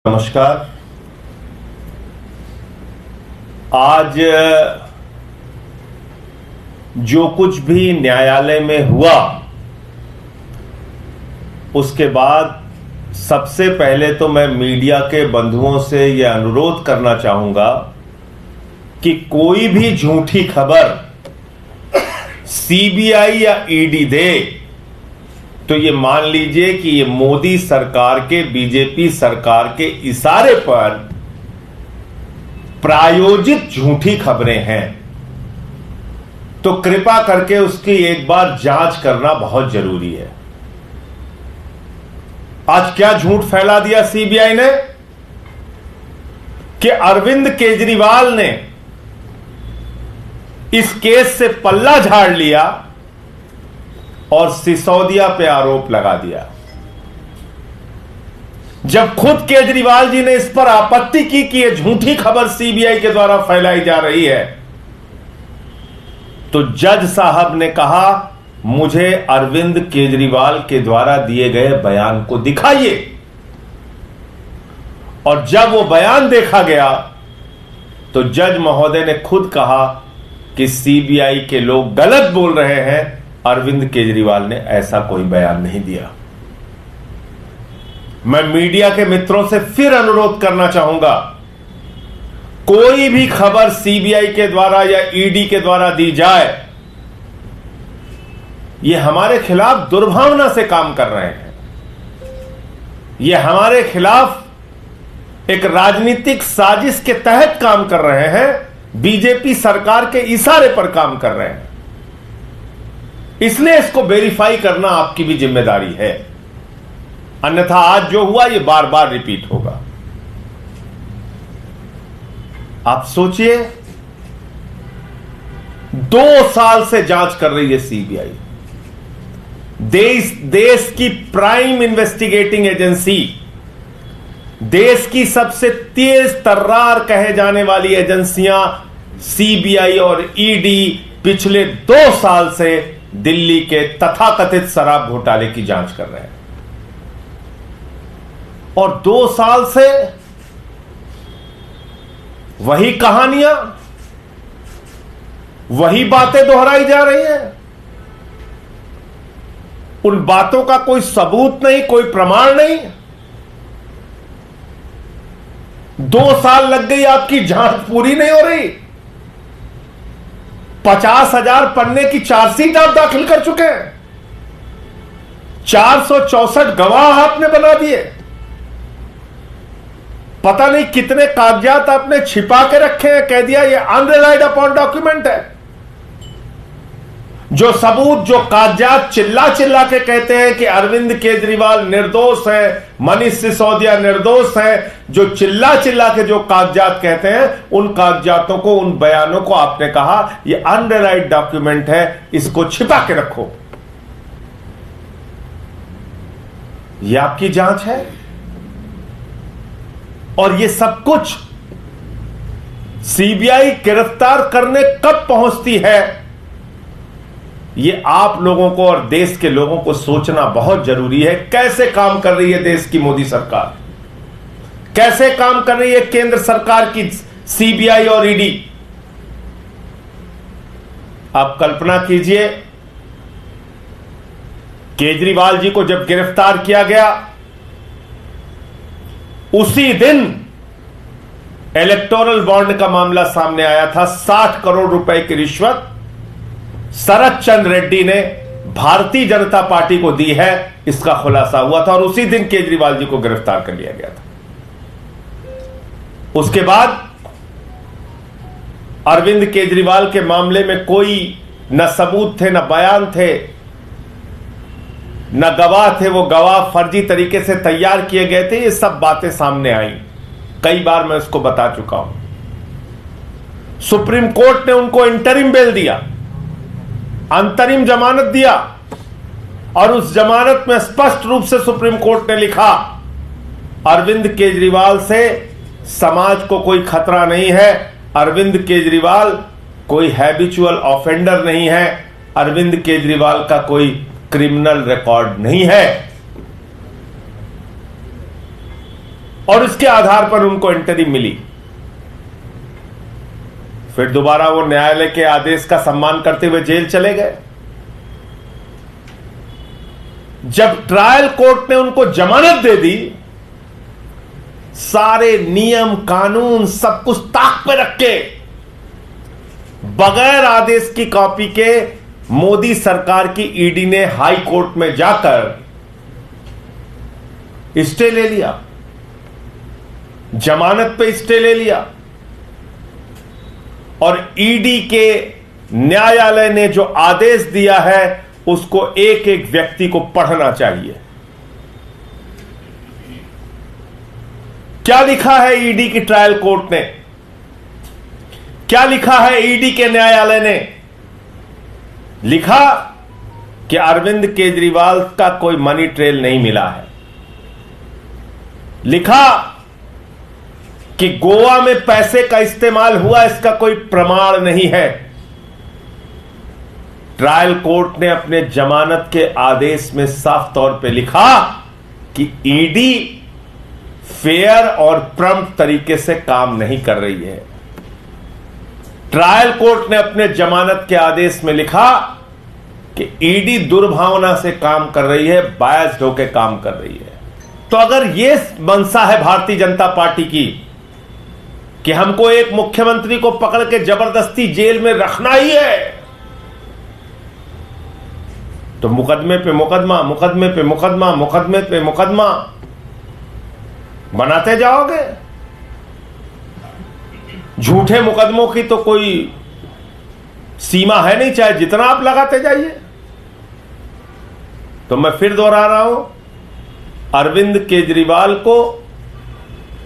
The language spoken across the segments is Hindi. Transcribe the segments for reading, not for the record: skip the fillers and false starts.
नमस्कार। आज जो कुछ भी न्यायालय में हुआ उसके बाद सबसे पहले तो मैं मीडिया के बंधुओं से यह अनुरोध करना चाहूंगा कि कोई भी झूठी खबर सीबीआई या ईडी दे तो ये मान लीजिए कि ये मोदी सरकार के, बीजेपी सरकार के इशारे पर प्रायोजित झूठी खबरें हैं। तो कृपा करके उसकी एक बार जांच करना बहुत जरूरी है। आज क्या झूठ फैला दिया सीबीआई ने कि अरविंद केजरीवाल ने इस केस से पल्ला झाड़ लिया और सिसोदिया पे आरोप लगा दिया, जब खुद केजरीवाल जी ने इस पर आपत्ति की कि यह झूठी खबर सीबीआई के द्वारा फैलाई जा रही है। तो जज साहब ने कहा, मुझे अरविंद केजरीवाल के द्वारा दिए गए बयान को दिखाइए। और जब वो बयान देखा गया तो जज महोदय ने खुद कहा कि सीबीआई के लोग गलत बोल रहे हैं, अरविंद केजरीवाल ने ऐसा कोई बयान नहीं दिया। मैं मीडिया के मित्रों से फिर अनुरोध करना चाहूंगा, कोई भी खबर सीबीआई के द्वारा या ईडी के द्वारा दी जाए, ये हमारे खिलाफ दुर्भावना से काम कर रहे हैं। ये हमारे खिलाफ एक राजनीतिक साजिश के तहत काम कर रहे हैं, बीजेपी सरकार के इशारे पर काम कर रहे हैं। इसलिए इसको वेरीफाई करना आपकी भी जिम्मेदारी है, अन्यथा आज जो हुआ ये बार बार रिपीट होगा। आप सोचिए, 2 साल से जांच कर रही है सीबीआई, देश की प्राइम इन्वेस्टिगेटिंग एजेंसी, देश की सबसे तेज तर्रार कहे जाने वाली एजेंसियां सीबीआई और ईडी पिछले 2 साल से दिल्ली के तथाकथित शराब घोटाले की जांच कर रहे हैं। और 2 साल से वही कहानियां, वही बातें दोहराई जा रही हैं। उन बातों का कोई सबूत नहीं, कोई प्रमाण नहीं। 2 साल लग गई, आपकी जांच पूरी नहीं हो रही। 50,000 पन्ने की चार्जशीट आप दाखिल कर चुके हैं, 464 गवाह आपने बना दिए, पता नहीं कितने कागजात आपने छिपा के रखे हैं, कह दिया ये अनरिलाइड अपॉन डॉक्यूमेंट है। जो सबूत, जो कागजात चिल्ला चिल्ला के कहते हैं कि अरविंद केजरीवाल निर्दोष है, मनीष सिसोदिया निर्दोष है, जो चिल्ला चिल्ला के जो कागजात कहते हैं, उन कागजातों को, उन बयानों को आपने कहा ये अनरिलाइड डॉक्यूमेंट है, इसको छिपा के रखो। ये आपकी जांच है। और ये सब कुछ सीबीआई गिरफ्तार करने कब पहुंचती है, ये आप लोगों को और देश के लोगों को सोचना बहुत जरूरी है। कैसे काम कर रही है देश की मोदी सरकार, कैसे काम कर रही है केंद्र सरकार की सीबीआई और ईडी। आप कल्पना कीजिए, केजरीवाल जी को जब गिरफ्तार किया गया, उसी दिन इलेक्टोरल बॉन्ड का मामला सामने आया था। 60 करोड़ रुपए की रिश्वत शरद चंद्र रेड्डी ने भारतीय जनता पार्टी को दी है, इसका खुलासा हुआ था और उसी दिन केजरीवाल जी को गिरफ्तार कर लिया गया था। उसके बाद अरविंद केजरीवाल के मामले में कोई न सबूत थे, न बयान थे, न गवाह थे। वो गवाह फर्जी तरीके से तैयार किए गए थे। ये सब बातें सामने आई, कई बार मैं इसको बता चुका हूं। सुप्रीम कोर्ट ने उनको इंटरिम बेल दिया, अंतरिम जमानत दिया, और उस जमानत में स्पष्ट रूप से सुप्रीम कोर्ट ने लिखा, अरविंद केजरीवाल से समाज को कोई खतरा नहीं है, अरविंद केजरीवाल कोई हैबिचुअल ऑफेंडर नहीं है, अरविंद केजरीवाल का कोई क्रिमिनल रिकॉर्ड नहीं है। और इसके आधार पर उनको इंटरिम मिली। फिर दोबारा वो न्यायालय के आदेश का सम्मान करते हुए जेल चले गए। जब ट्रायल कोर्ट ने उनको जमानत दे दी, सारे नियम कानून सब कुछ ताक पे रख के बगैर आदेश की कॉपी के मोदी सरकार की ईडी ने हाई कोर्ट में जाकर स्टे ले लिया, जमानत पे स्टे ले लिया। और ईडी के न्यायालय ने जो आदेश दिया है उसको एक एक व्यक्ति को पढ़ना चाहिए। क्या लिखा है ईडी की ट्रायल कोर्ट ने, क्या लिखा है ईडी के न्यायालय ने? लिखा कि अरविंद केजरीवाल का कोई मनी ट्रेल नहीं मिला है। लिखा कि गोवा में पैसे का इस्तेमाल हुआ, इसका कोई प्रमाण नहीं है। ट्रायल कोर्ट ने अपने जमानत के आदेश में साफ तौर पे लिखा कि ईडी फेयर और प्रॉम्प्ट तरीके से काम नहीं कर रही है। ट्रायल कोर्ट ने अपने जमानत के आदेश में लिखा कि ईडी दुर्भावना से काम कर रही है, बायस्ड होकर काम कर रही है। तो अगर यह मंशा है भारतीय जनता पार्टी की कि हमको एक मुख्यमंत्री को पकड़ के जबरदस्ती जेल में रखना ही है, तो मुकदमे पे मुकदमा, मुकदमे पे मुकदमा, मुकदमे पे मुकदमा बनाते जाओगे। झूठे मुकदमों की तो कोई सीमा है नहीं, चाहे जितना आप लगाते जाइए। तो मैं फिर दोहरा रहा हूं, अरविंद केजरीवाल को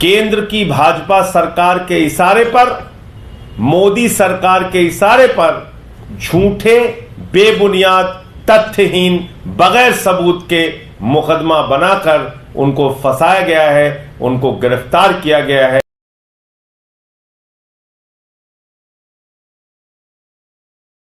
केंद्र की भाजपा सरकार के इशारे पर, मोदी सरकार के इशारे पर झूठे, बेबुनियाद, तथ्यहीन, बगैर सबूत के मुकदमा बनाकर उनको फंसाया गया है, उनको गिरफ्तार किया गया है।